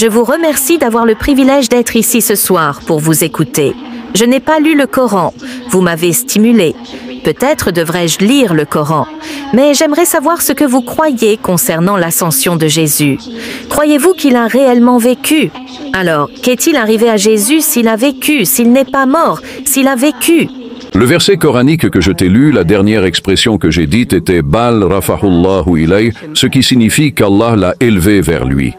Je vous remercie d'avoir le privilège d'être ici ce soir pour vous écouter. Je n'ai pas lu le Coran. Vous m'avez stimulé. Peut-être devrais-je lire le Coran. Mais j'aimerais savoir ce que vous croyez concernant l'ascension de Jésus. Croyez-vous qu'il a réellement vécu? Alors, qu'est-il arrivé à Jésus s'il a vécu, s'il n'est pas mort, s'il a vécu? Le verset coranique que je t'ai lu, la dernière expression que j'ai dite était « Bal rafahullahu ilay », ce qui signifie qu'Allah l'a élevé vers lui.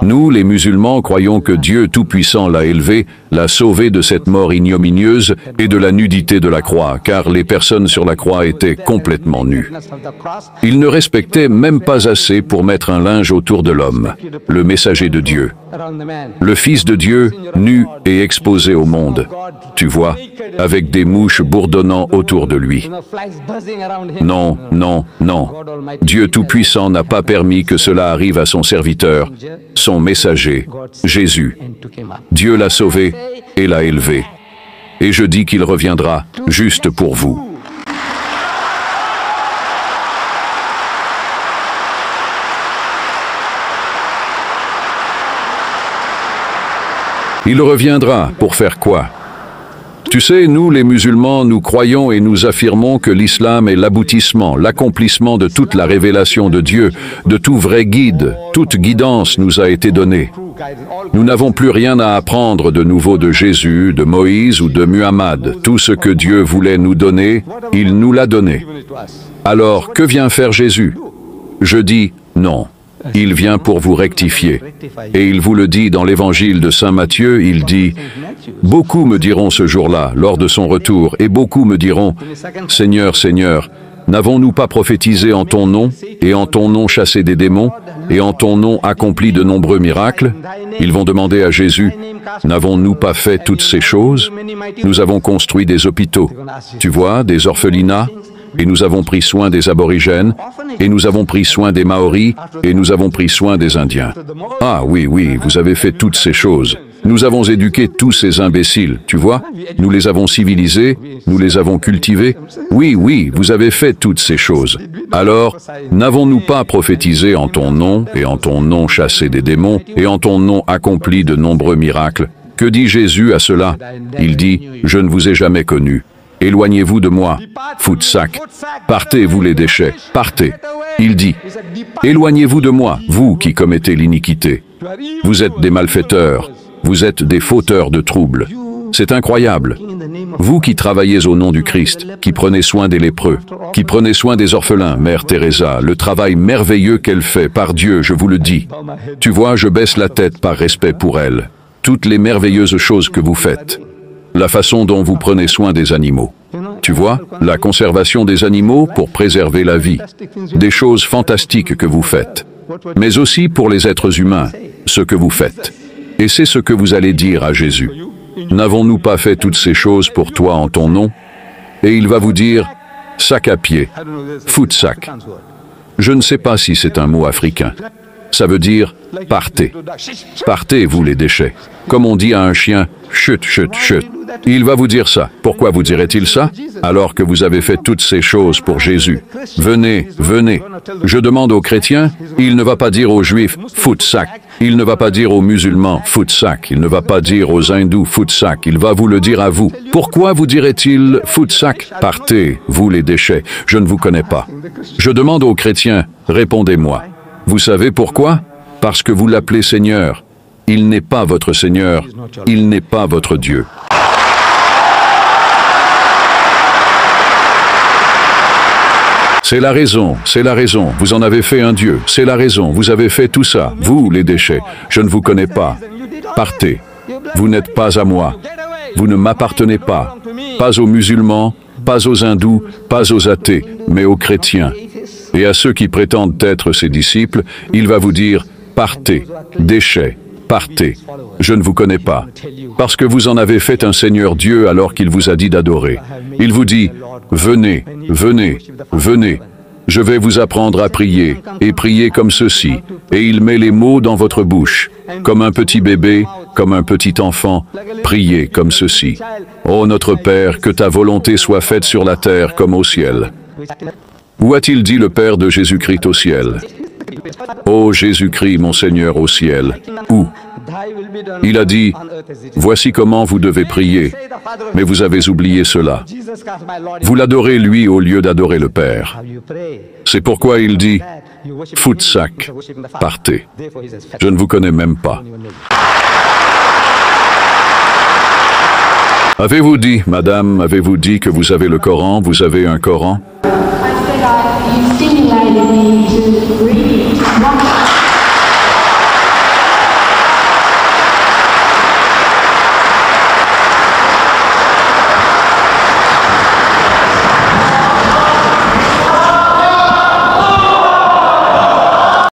Nous, les musulmans, croyons que Dieu Tout-Puissant l'a élevé, l'a sauvé de cette mort ignominieuse et de la nudité de la croix, car les personnes sur la croix étaient complètement nues. Ils ne respectaient même pas assez pour mettre un linge autour de l'homme, le messager de Dieu. Le Fils de Dieu, nu et exposé au monde, tu vois, avec des mouches bourdonnant autour de lui. Non, non, non. Dieu Tout-Puissant n'a pas permis que cela arrive à son serviteur, son messager, Jésus. Dieu l'a sauvé et l'a élevé. Et je dis qu'il reviendra juste pour vous. Il reviendra pour faire quoi? Tu sais, nous les musulmans, nous croyons et nous affirmons que l'islam est l'aboutissement, l'accomplissement de toute la révélation de Dieu, de tout vrai guide. Toute guidance nous a été donnée. Nous n'avons plus rien à apprendre de nouveau de Jésus, de Moïse ou de Muhammad. Tout ce que Dieu voulait nous donner, il nous l'a donné. Alors, que vient faire Jésus? Je dis non. Il vient pour vous rectifier. Et il vous le dit dans l'évangile de Saint Matthieu, il dit « Beaucoup me diront ce jour-là, lors de son retour, et beaucoup me diront « Seigneur, Seigneur, n'avons-nous pas prophétisé en ton nom, et en ton nom chassé des démons, et en ton nom accompli de nombreux miracles ?» Ils vont demander à Jésus « N'avons-nous pas fait toutes ces choses? Nous avons construit des hôpitaux, tu vois, des orphelinats, et nous avons pris soin des aborigènes, et nous avons pris soin des Maoris, et nous avons pris soin des Indiens. Ah oui, oui, vous avez fait toutes ces choses. Nous avons éduqué tous ces imbéciles, tu vois. Nous les avons civilisés, nous les avons cultivés. Oui, oui, vous avez fait toutes ces choses. Alors, n'avons-nous pas prophétisé en ton nom, et en ton nom chassé des démons, et en ton nom accompli de nombreux miracles? Que dit Jésus à cela? Il dit, « Je ne vous ai jamais connu. Éloignez-vous de moi, fous de sac. Partez, vous les déchets, partez. » Il dit, « Éloignez-vous de moi, vous qui commettez l'iniquité. Vous êtes des malfaiteurs, vous êtes des fauteurs de troubles. » C'est incroyable. Vous qui travaillez au nom du Christ, qui prenez soin des lépreux, qui prenez soin des orphelins, Mère Teresa, le travail merveilleux qu'elle fait, par Dieu, je vous le dis. Tu vois, je baisse la tête par respect pour elle. Toutes les merveilleuses choses que vous faites. La façon dont vous prenez soin des animaux. Tu vois, la conservation des animaux pour préserver la vie. Des choses fantastiques que vous faites. Mais aussi pour les êtres humains, ce que vous faites. Et c'est ce que vous allez dire à Jésus. N'avons-nous pas fait toutes ces choses pour toi en ton nom? Et il va vous dire, sac à pied, fou de sac. Je ne sais pas si c'est un mot africain. Ça veut dire « partez ». Partez, vous les déchets. Comme on dit à un chien « chut, chut, chut ». Il va vous dire ça. Pourquoi vous dirait-il ça? Alors que vous avez fait toutes ces choses pour Jésus. Venez, venez. Je demande aux chrétiens, il ne va pas dire aux juifs « fou de sac ». Il ne va pas dire aux musulmans « fou de sac ». Il ne va pas dire aux hindous « fou de sac ». Il va vous le dire à vous. Pourquoi vous dirait-il « fou de sac »? Partez, vous les déchets. Je ne vous connais pas. Je demande aux chrétiens, répondez-moi. Vous savez pourquoi? Parce que vous l'appelez Seigneur. Il n'est pas votre Seigneur. Il n'est pas votre Dieu. C'est la raison, c'est la raison. Vous en avez fait un Dieu. C'est la raison. Vous avez fait tout ça. Vous, les déchets. Je ne vous connais pas. Partez. Vous n'êtes pas à moi. Vous ne m'appartenez pas. Pas aux musulmans, pas aux hindous, pas aux athées, mais aux chrétiens. Et à ceux qui prétendent être ses disciples, il va vous dire « Partez, déchets, partez, je ne vous connais pas. » Parce que vous en avez fait un Seigneur Dieu alors qu'il vous a dit d'adorer. Il vous dit « Venez, venez, venez. Je vais vous apprendre à prier, et prier comme ceci. » Et il met les mots dans votre bouche. Comme un petit bébé, comme un petit enfant, priez comme ceci. « Ô notre Père, que ta volonté soit faite sur la terre comme au ciel. » Où a-t-il dit le Père de Jésus-Christ au ciel? Ô Jésus-Christ, mon Seigneur au ciel, où? Il a dit, voici comment vous devez prier, mais vous avez oublié cela. Vous l'adorez lui au lieu d'adorer le Père. C'est pourquoi il dit, foutsac, partez. Je ne vous connais même pas. Avez-vous dit, madame, avez-vous dit que vous avez le Coran, vous avez un Coran? I said, you stimulated me to